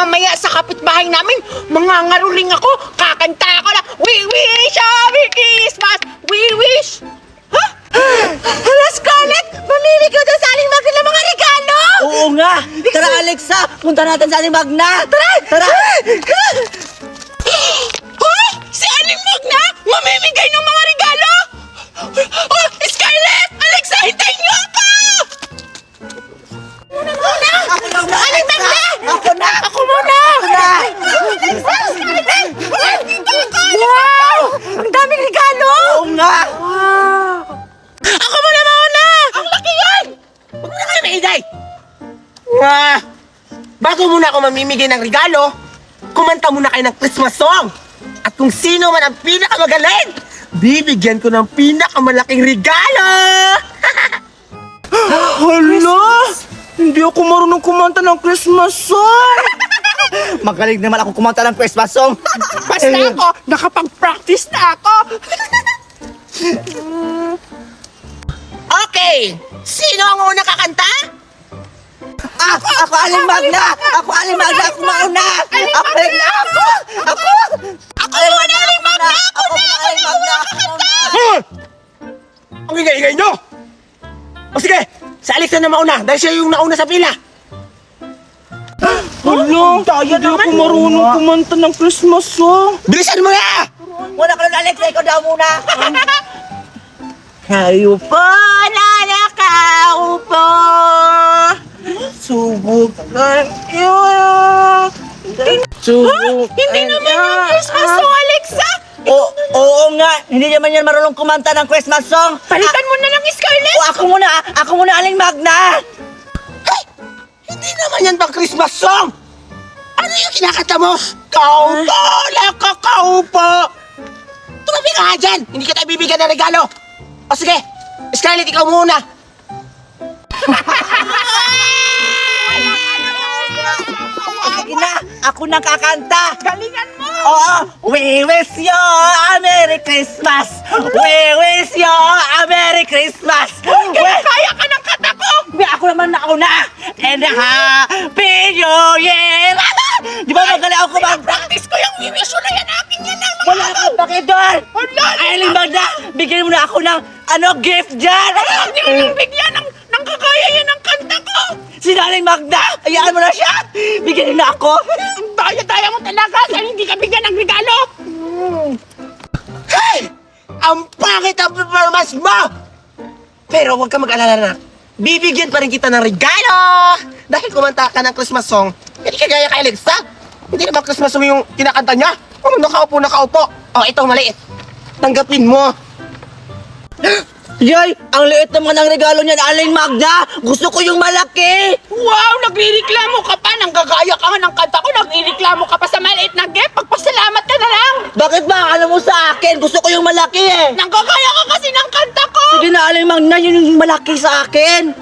mamaya sa kapitbahay namin, mangangaruling ako, kakanta ako na, we wish a Merry Christmas, we wish. Ha? Hala, Scarlett, mamili ka doon sa Aling Magna ng mga regalo. Oo nga! Tara, Alexa! Punta natin sa Aling Magna! Tara! Tara! Hoy! Si Aling Magna, mamimigay ng mga regalo. Oh, Scarlett! Alexa, hintayin niyo ako! Ako na! Aling Magna! Ako na! Ako muna! Ako na! Alexa, Scarlett! Wow! Ang daming regalo! Oo nga! Ako muna mauna! Ang laki yan! Huwag mo na kayo maingay! Bago muna ako mamimigay ng regalo, kumanta muna kayo ng Christmas song. At kung sino man ang pinakamagaling, bibigyan ko ng pinakamalaking regalo! Hala! Hindi ako marunong kumanta ng Christmas song! Magaling naman ako kumanta ng Christmas song! Basta ako, nakapag-practice na ako! Okay! Sino ang unang kakanta? Ako Aling Magna! Ako Aling Magna! Ako mauna! Ako! Ako muna, Aling Magna! Ako muna Aling Magna! Ako muna! Ang ingay-ingay nyo! O sige, si Alexa na mauna dahil siya yung nauna sa pila. Hala! Hindi ako marunong kumanta ng Christmas song! Bilisan mo na! Muna ka na, Alexa! Ikaw daw muna! Kayo po na nakaupo, Subok na Hindi naman yung Christmas song, Alexa! Oo nga! Hindi naman yan marunong kumanta ng Christmas song! Palitan mo na lang, Scarlett! Ako muna Aling Magna! Hey! Hindi naman yan pang Christmas song! Ano yung kinakanta mo? Kaupo! Nakakaupo! Tumabi ka nga dyan! Hindi kita ibibigyan ng regalo! O sige, Scarlett, ikaw muna! Sige na! Ako nang kakanta! Galingan mo! Oo! We wish you a Merry Christmas! We wish you a Merry Christmas! Kaya ka ng kanta ko! Ako naman nauna! And a Happy New Year! Di ba magaling ako kumanta? Practice ko yung wiwish na yan, akin yan ang Wala ka bakit doon! Hala! Aling Magna! Bigyan mo na ako ng gift dyan! Hindi mo nang bigyan ng kakaya yan ang kanta ko! Sinaling Magna! Hayaan mo na siya! Bigyan mo na ako! Ang daya-daya mo talaga sa hindi ka bigyan ng regalo! Hey! Ang pangit ang performance mo! Pero huwag ka mag-alala na. Bibigyan pa rin kita ng regalo! Dahil kumanta ka ng Christmas song, hindi ka gaya kay Alexa. Hindi naman Christmas song yung kinakanta niya. Oh, nakaupo. Oh, ito maliit. Tanggapin mo. Yay! Ang liit naman ng regalo niyan, Aling Magna! Gusto ko yung malaki! Wow! Nagrereklamo ka pa! Nanggagaya ka nga ng kanta ko! Nagrereklamo ka pa sa maliit na gift! Pagpasalamat ka na lang! Bakit ba? Alam mo sa akin, gusto ko yung malaki eh! Nanggagaya ka kasi ng kanta ko! Sige na, Aling Magna, yun yung malaki sa akin!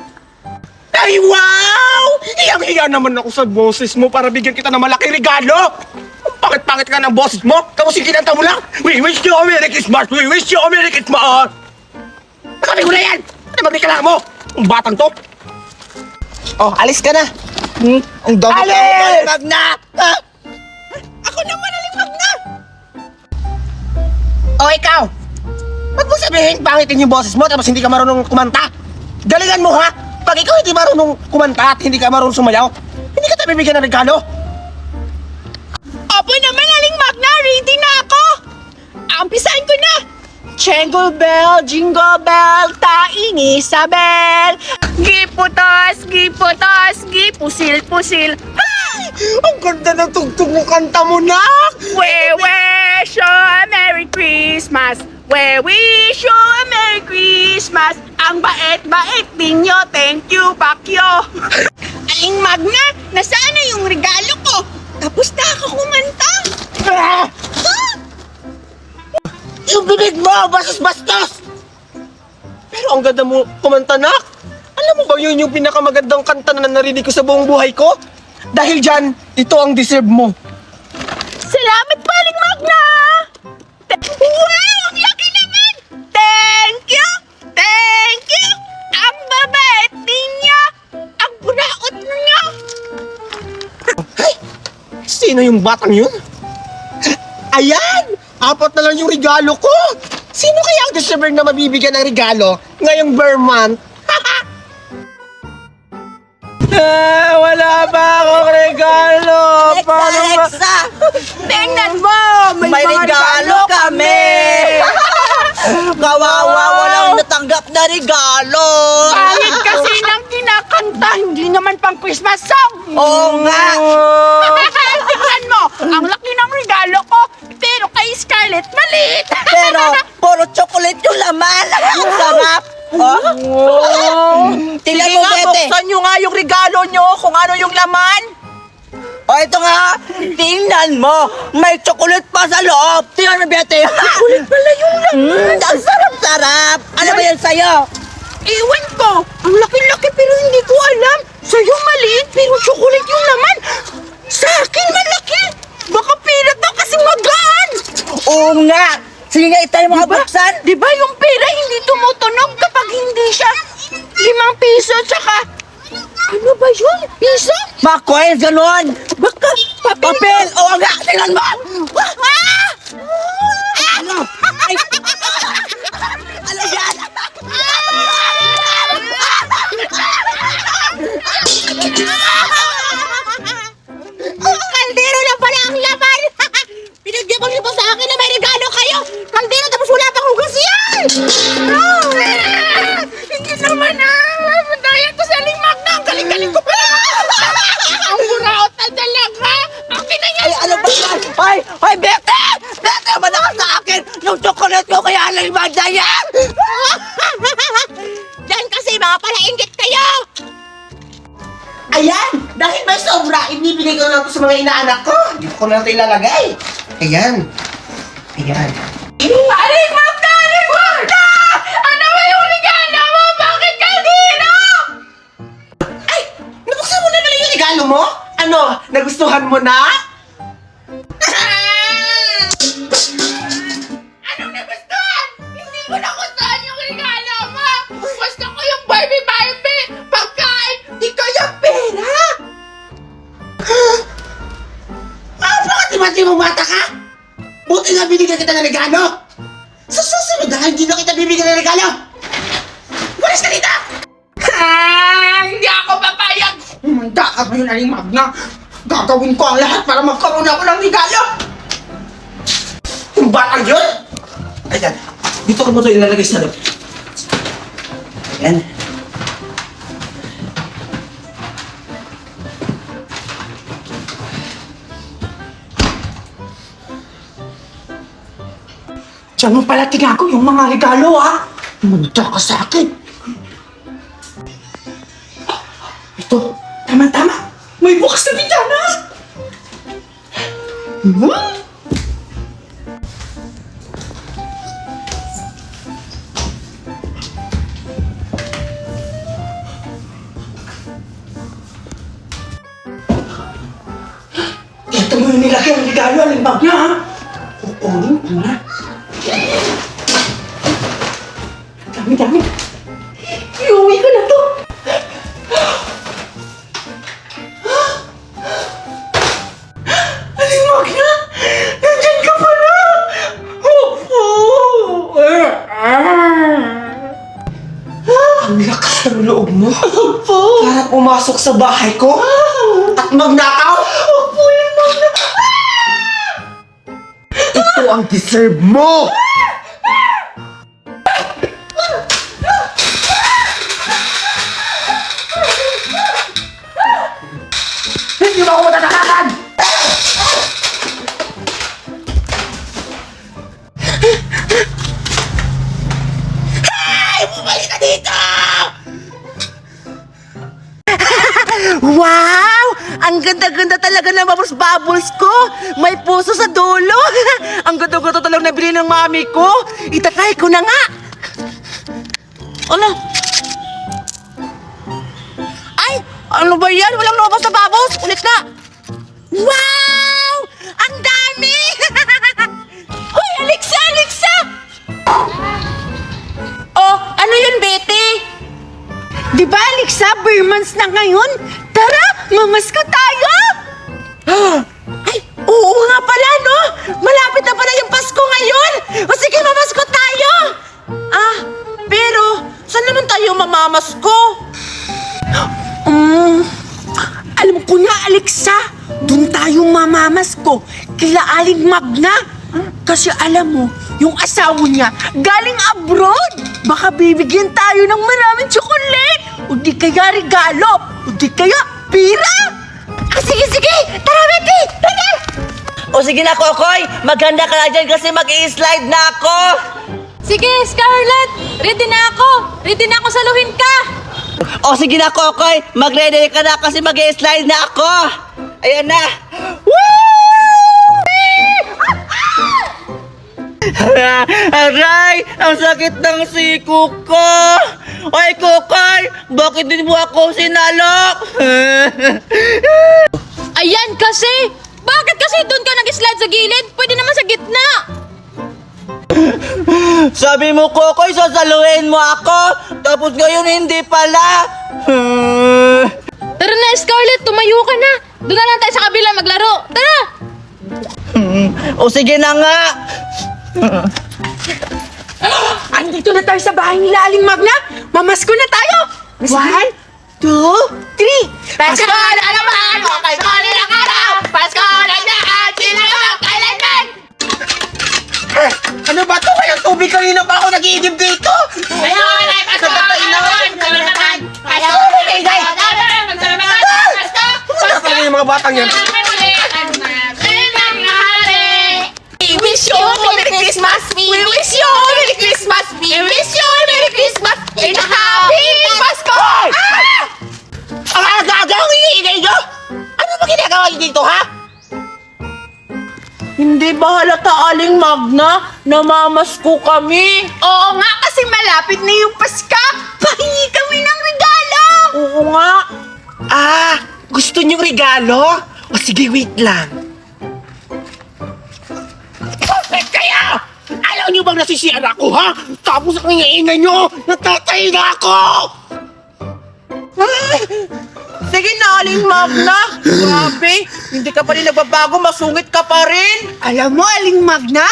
Ay, wow! Hiyang-hiya naman ako sa boses mo para bigyan kita ng malaking regalo! Ang pangit-pangit ka ng boses mo! Tapos yung kinanta mo lang, we wish you a Merry Christmas! We wish you a Merry Christmas! Nakapin ko na yan! Ano ba kailangan mo? Ang batang to! Oh, alis ka na! Ang dami ka Aling Magna! Ako naman, Aling Magna! Oh, ikaw! Ba't mo sabihin pangitin yung boses mo tapos hindi ka marunong kumanta? Galingan mo ha! Pag ikaw hindi marunong kumanta at hindi ka marunong sumayaw, hindi ka tayo bibigyan ng regalo! Opo naman, Aling Magna! Ready na ako! Umpisahan ko na! Jingle bell, taing Isabel. Giputos, gipusil. Ay! Ang ganda ng tugtog ng kanta mo, nak! We wish you a Merry Christmas. We wish you a Merry Christmas. Ang bait-bait ninyo. Thank you, Pakyo. Aling Magna, nasaan na yung regalo ko? Tapos na ako kumanta. Ah! Yung bibig mo, bastos-bastos! Pero ang ganda mo kumanta, nak! Alam mo ba yun yung pinakamagandang kanta na narinig ko sa buong buhay ko? Dahil dyan, ito ang deserve mo. Salamat po, Aling Magna! Wow! Ang laki naman! Thank you! Ang babait ninyo! Ang buraot ninyo! Hey! Sino yung batang yun? Ayan! 4 na lang yung regalo ko! Sino kaya ang deserver na mabibigyan ng regalo ngayong Bear Month? Wala ba akong regalo? Alexa! Tingnan mo! May mga regalo kami! Kawawa, walang natanggap na regalo. Kahit kasi nang kinakanta, hindi naman pang Christmas song! Oo nga. Tingnan mo! Ang laki ng regalo ko, pero kay Scarlett, maliit! Pero puro chocolate yung laman. Ang sarap. Tingnan mo, Bete. buksan nyo nga yung regalo nyo kung ano yung laman! Ito nga. Tingnan mo. May chocolate pa sa loob. Tingnan mo, Bete. Chocolate pala yung laman. Ang sarap-sarap. Ano ba yan sa'yo? Iwan ko! Ang laki-laki pero hindi ko alam! Sa'yo maliit pero chocolate yung laman! Sa akin malaki! Baka pera to kasi magaan! Oo nga. Sige nga, itay mga buksan. Di ba yung pera hindi tumutunog kapag hindi siya 5 piso tsaka... Ano ba yun? Piso? Mga coins, ganun. Baka Papel. Oo nga. Tingnan mo. Ano? Ay. Ano yan? Kaldero na pala ang laman! Pinagdiabang niyo pa sa akin na may regalo kayo! Kaldero tapos wala pang hugas yan! Hindi naman dahil ko sa limag na! Ang galing-galing ko pala! Ang buraot na talaga! Akin na yan! Ay, ano ba yan? Ay, Bete! Bete, manakas sa akin! Yung chocolate ko kaya nalimag na yan! Yan kasi mga palainggit kayo! Ayan! Dahil may sobra, ibibigay ko lang ito sa mga inaanak ko. Dito ko na ito ilalagay. Ayan. Ayan. Aling Magda! Aling Magda! Ano ba yung regalo mo? Bakit kaldero? Ay! Nabuksan mo na pala yung regalo mo? Ano? Nagustuhan mo na? Anong nagustuhan? Hindi ko nagustuhan yung regalo mo! Gusto ko yung Barbie, pagkain, di kaya pera! Bakit imati mo bata ka? Buti nga binigyan kita ng regalo. Sa susunod na hindi na kita bibigyan ng regalo. Walis ka dito! Hindi ako papayag! Umanda ka ba yun, Aling Magna? Gagawin ko ang lahat para magkaroon ako ng regalo! Yung batang yun? Ayan, dito ko mo ito ilalagay sa loob. Ayan. Diyan mo pala tinago yung mga regalo, ha? Umanda ka sa akin. Ito, tama-tama. May bukas na bintana. Ito mo yung nilagay ang regalo, Aling Magna, ha? Kukunin ko na. Dami-dami. Iuwi ko na to. Aling Magna! Nandyan ka pala! Opo! Ang lakas ng loob mo. Opo! Para pumasok sa bahay ko? At magnakaw? Opo, Aling Magna! Ito ang deserve mo! Hindi mo ako matatakakan! Hey! Bumalik ka dito! Wow! Ang ganda-ganda talaga ng bubbles ko! May puso sa dulo! Ang ganda-ganda talaga nabili ng mami ko! Itatry ko na nga! Ano? Ay! Ano ba yan? Walang lumabas na bubbles! Ulit na! Wow! Ang dami! Hoy, Alexa! Alexa! Oh, ano yun, Betty? Di ba, Alexa? Bear months na ngayon? Tara! Mamasko tayo! Ay! Oo nga pala, no? Malapit na pala yung Pasko ngayon. O sige, mamasko tayo. Pero saan naman tayo mamamasko? Alam ko na, Alexa. Doon tayo mamamasko kila Aling Magna. Kasi alam mo, yung asawa niya galing abroad. Baka bibigyan tayo ng maraming tsokolate. O di kaya regalo. O di kaya pira. Sige. Tara, Betty. Tara. O sige na, Kokoy. Maganda ka na dyan kasi mag-i-slide na ako. Sige, Scarlett! Ready na ako! Ready na ako saluhin ka! O sige na, Kokoy. Mag-ready ka na kasi mag-i-slide na ako. Ayan na. Aray! Ang sakit ng siko ko! Ay, Kokoy! Bakit din mo ako sinalok? Ayan kasi! Bakit kasi doon ka nag-slide sa gilid? Pwede naman sa gitna! Sabi mo, Kokoy, sasaluhin mo ako. Tapos ngayon hindi pala. Tara na, Scarlett! Tumayo ka na! Doon na lang tayo sa kabila maglaro! Tara! O sige na nga. Andito na tayo sa bahay nila, Aling Magna. Mamasko na tayo. 1, 2, 3. Pasko na naman! Pasko na ng araw! Pasko na lahat! Sino naman kailanman? Ano ba to? Kayang tubig kanina pa ako nag-iigib dito! Ngayon ay Pasko! Naman! Magsalamat! Pasko! Magsalamat! Pasko! Wala talaga yung mga batang yan. We wish you a Merry Christmas! We wish you a Merry Christmas! We wish you a Merry Christmas! And a Happy Pasko! Ang aga-aga ang iingay nyo! Ano ba ginagawa nyo dito, ha? Hindi ba halata, Aling Magna? Namamasko kami. Oo nga, kasi malapit na yung Paska! Pahingi kami ng regalo! Oo nga. Gusto nyong regalo? O sige, wait lang. Kaya! Alam nyo bang nasisiyar ako, ha? Tapos ang ingay nyo, natatay na ako! Sige na, Aling Magna. Grabe, hindi ka pa rin nagbabago, masungit ka pa rin. Alam mo, Aling Magna,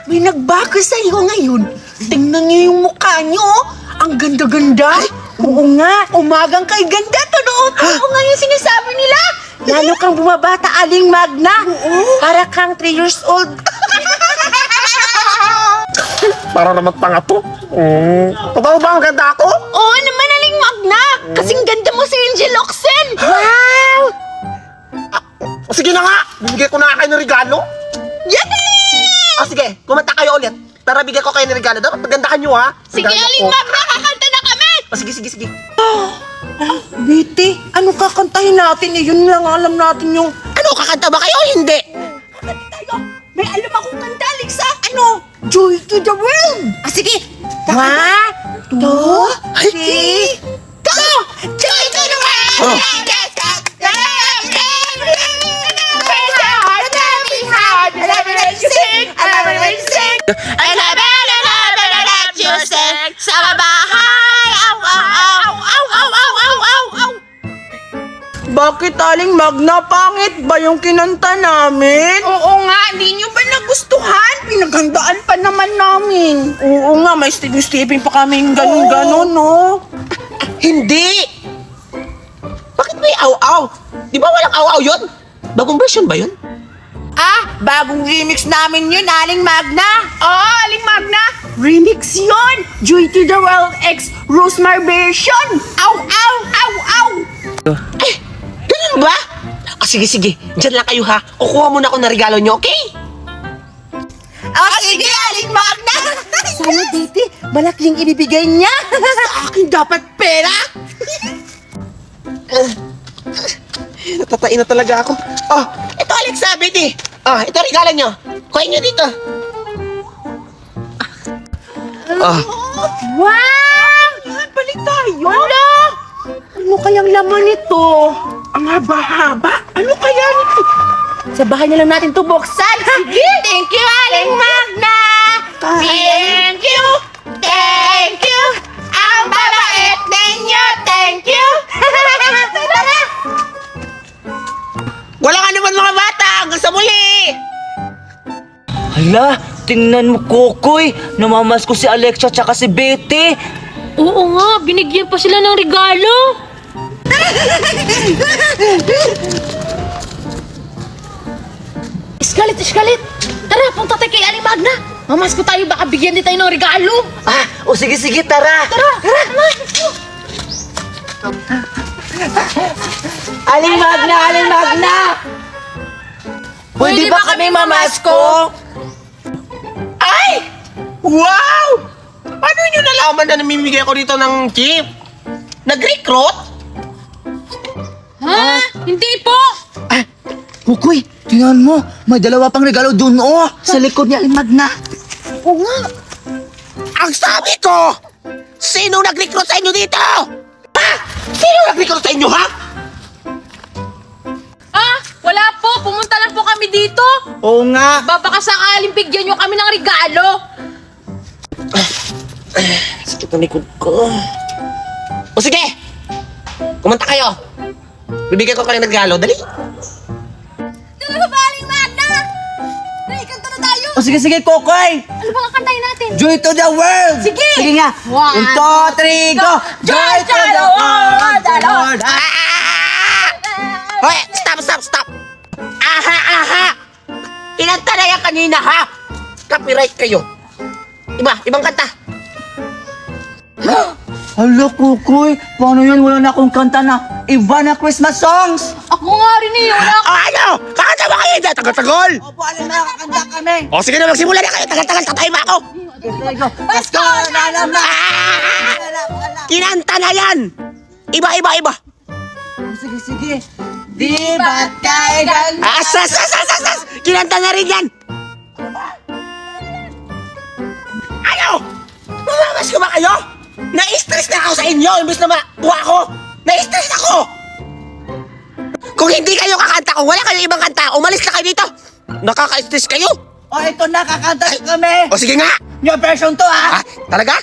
may nagbago sa iyo ngayon. Tingnan niyo yung mukha niyo, oh. Ang ganda-ganda. Oo nga, umagang kay ganda. Totoo nga yung sinasabi nila. Lalo kang bumabata, Aling Magna. Para kang 3 years old. Para naman tanga to. Totoo ba ang ganda ako? Oo naman, Aling Magna. Kasing ganda mo si Angel Oxen. Wow! O sige na nga, bibigay ko na kayo ng regalo. Yay! Sige, kumanta kayo ulit. Para bigay ko kayo ng regalo. Dapat magandahan nyo, ha? Sige, Regalo Aling ko. Magna, kakanta na kami. Sige. Betty, ano kakantahin natin? Yun lang alam natin yung... Ano, kakanta ba kayo o hindi? Tayo, may alam akong kanta, Alexa. Ano? Joy to the world. Sige. 1, 2, 3, Go! Joy to the world! I love you sing sa bahay. Aw, aw, aw, aw, aw, aw, aw, aw, aw. Bakit, Aling Magna? Pangit ba yung kinanta namin? Oo nga, hindi nyo ba nagustuhan? Pinaghandaan pa naman namin. Oo nga, may stepping pa kaming ganun-ganon, no? Hindi! Bakit may aw-aw? Di ba walang aw-aw yun? Bagong version ba yun? Bagong remix namin yun, Aling Magna. Oo, Aling Magna, remix yun. Joy to the World X Rosemary version. Aw, aw, aw, aw. Ganun ba? Sige. Diyan lang kayo, ha? Kukuha muna ako ng regalo nyo, okay? Sige, Aling Magna. Sana, Betty, malaking ibibigay niya. Sa akin dapat pera. Natatain na talaga ako. Oh, ito Alexa, Betty. Oh, ito regalo nyo. Kuhain nyo dito. Wow! Balik tayo. Ano kayang laman nito? Ang haba-haba. Ano kaya nito? Sa bahay na lang natin to buksan. Sige. Thank you, Aling Magna. Thank you. Thank you. Ang babait ninyo. Thank you. Wala ka naman mga bata. Hanggang sa muli. Hala, tingnan mo, Kokoy. Namamas ko si Alexa tsaka si Betty. Oo nga, binigyan pa sila ng regalo. Iskalit! Tara, punta tayo kay Aling Magna. Mamas ko tayo, baka bigyan din tayo ng regalo. O sige, tara. Aling Magna! Pwede ba kami mamasko? Ay! Wow! Paano nyo nalaman na namimigay ako dito ng chip? Nag-recruit? Ha? Hindi po! Kukoy, tingnan mo. May dalawa pang regalo dun, sa likod ni Aling Magna. Oo nga. Ang sabi ko! Sino nag-recruit sa inyo dito? Ha? Sino nag-recruit sa inyo, ha? Wala po, pumunta lang po kami dito. Oo nga. Baka sakaling bigyan nyo kami ng regalo. Sakit ang likod ko. O sige! Kumanta kayo! Bibigyan ko kayo ng regalo, dali! Ano ba, Aling Magna? Dali, kanta na tayo. O sige, Kokoy. Ano ba ang kantahin natin? Joy to the world! Sige! Sige nga! 1, 2, 3, go! Joy to the world! The Lord! Hoy! Stop! Aha! Kinanta na yan kanina, ha? Copyright kayo. Ibang kanta. Hala, Kukoy! Paano yan? Wala na akong kanta na iba na Christmas songs! Ako nga rin eh, wala O ano? Kakanta ba kayo dyan? Tagal-tagal! Opo, Aling Magna, kakanta kami! O sige na, magsimula na kayo. Tagal-tagal, tatay ba ako? Pasko na naman! Kinanta na yan! Iba! Sige. Di ba't kailan? Asas! Kinanta na rin yan! Ano? Mamamas ko ba kayo? Na-stress na ako sa inyo imbes na matuwa ako! Na-stress ako! Kung hindi kayo kakanta, kung wala kayo ibang kanta, umalis na kayo dito! Nakaka-stress kayo! O, ito na, kakanta kami! O sige nga! New version to, Ah, talaga?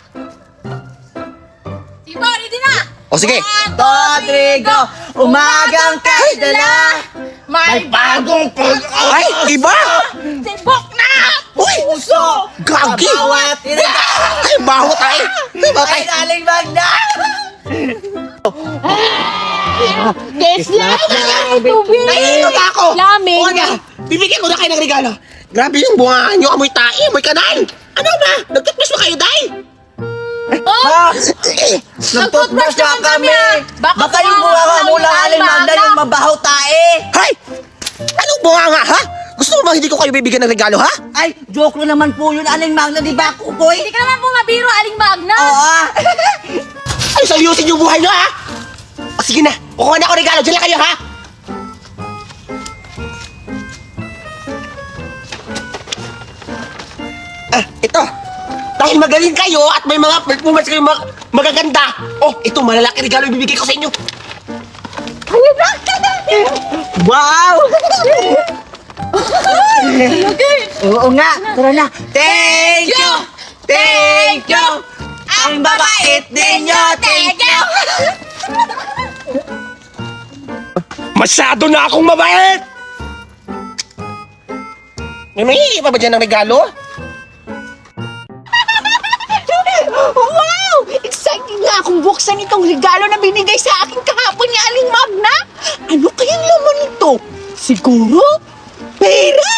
Diba, ready na? O sige! 1, 2, 3, go! Umagang kay dala! May bagong Ay, iba! tibok na! Uy! Gagi! Bawat Ay, baho tayo! Ay, Aling Magna! Tesla! Tubig! Nahihirap ako! Lamig! O na, bibigyan ko na kayo ng regalo. Grabe yung bunga nyo, amoy tae, amoy kanal. Ano ba? Nagtutbis ba kayo, day? Ha? Nagtutbrush na kami! Baka yung bunga mo lang, Aling Magna, yung mabahaw tae! Hay! Anong bunga nga, ha? Gusto mo ba hindi ko kayo bibigyan ng regalo, ha? Ay, joke lang naman po yun, Aling Magna, di ba, Kukoy? Hindi ka naman po mabiro, Aling Magna! Oo. Ay, salyusin yung buhay nyo, ha? O sige na, kukuha na ako regalo. Diyan lang kayo, ha? Ito. Dahil magaling kayo at may mga performance kayo magaganda. Oh, ito, malalaki regalo yung bibigay ko sa inyo. Wow! Oo nga, tara na. Thank you! Thank you! Ang babait ninyo, thank you! Masyado na akong mabait! May mahihingi pa ba dyan ng regalo? Wow! Excited nga akong buksan itong regalo na binigay sa akin kahapon ni Aling Magna. Ano kayang laman nito? Siguro? Pera?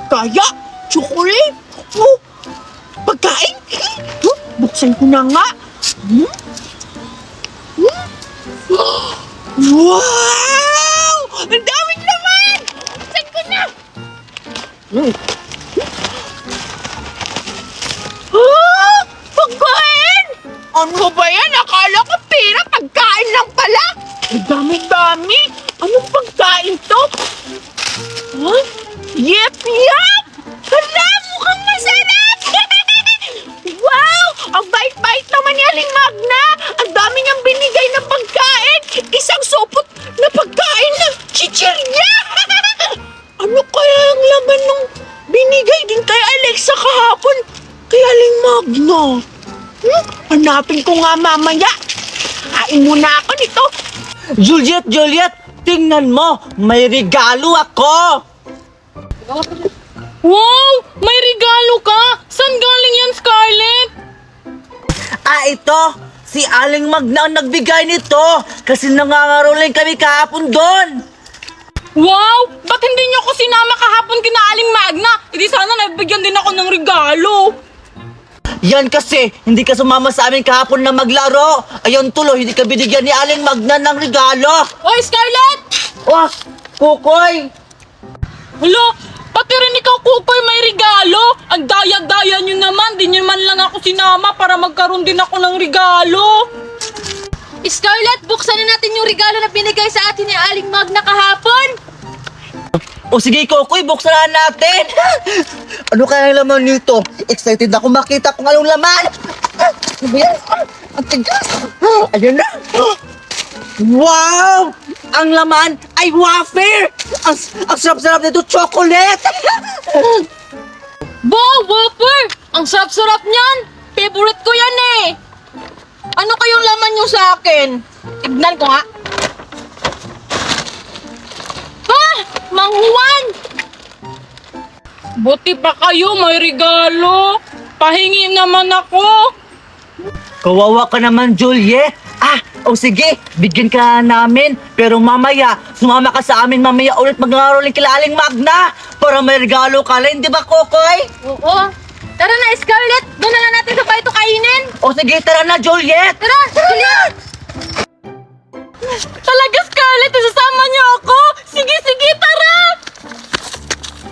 Kaya? Chocolate? Oh, pagkain? Buksan ko na nga. Wow! Ang daming laman! Buksan ko na! Ah! Pagkain! Ano ba yan? Akala ko pera, pagkain lang pala. Ang dami-dami. Anong pagkain to? Huh? Yep! Hala, mukhang masarap! Wow! Ang bait-bait naman ni Aling Magna. Ang dami niyang binigay na pagkain. Isang supot na pagkain ng chichirya. Ano kaya ang laman ng binigay din kay Alexa kahapon kay Aling Magna? Hanapin ko nga mamaya. Kain muna ako nito. Juliet, tingnan mo, may regalo ako! Wow! May regalo ka! Saan galing yan, Scarlett? Ito. Si Aling Magna ang nagbigay nito. Kasi nangangaroling kami kahapon doon. Wow! Ba't hindi niyo ako sinama kahapon kina Aling Magna? Hindi sana nabigyan din ako ng regalo. Yan kasi, hindi ka sumama sa amin kahapon na maglaro. Ayun tuloy, hindi ka binigyan ni Aling Magna ng regalo. Oy, Scarlett! Wah, Kukoy. Hala, pati rin ikaw, Kukoy, may regalo. Ang daya-daya nyo naman. Di nyo man lang ako sinama para magkaroon din ako ng regalo. Scarlett, buksan na natin yung regalo na binigay sa atin ni Aling Magna kahapon. O sige, Kukoy, buksan na natin. Ano kaya ang laman nito? Excited ako makita kung anong laman. Ano ba yan? Ang tigas. Ayun na. Wow! Ang laman ay wafer! Ang sarap-sarap nito, chocolate! Wow, wafer! Ang sarap-sarap niyan. Favorite ko yan eh. Ano kayong laman nyo sa akin? Tignan ko nga. Mang Juan! Buti pa kayo, may regalo. Pahingi naman ako. Kawawa ka naman, Juliet. O sige, bigyan ka namin. Pero mamaya, sumama ka sa amin mamaya ulit mag-aaroling kila Aling Magna para may regalo ka rin, di ba, Kokoy? Oo. Tara na, Scarlett. Doon na lang natin sa bahay ito kainin. O sige, tara na, Juliet. Tara, Juliet! Talaga, Scarlett, isasama niyo ako. Sige, sige, tara!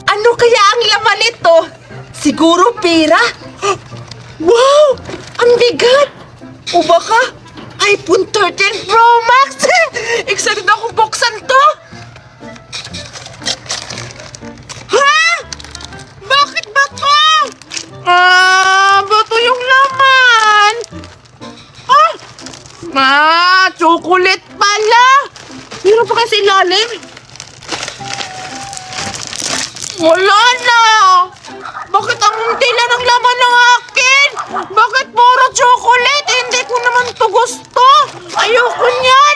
Ano kaya ang laman nito? Siguro pera? Wow! Ang bigat! O baka iPhone 13 Pro Max? Excited akong buksan to! Ha? Bakit ba to? Bato yung laman! Chocolate pala! Meron pa kasi ilalim? Wala na! Bakit ang tila ng laman ng akin? Bakit puro chocolate? Hindi ko naman to gusto! Ayoko niyan!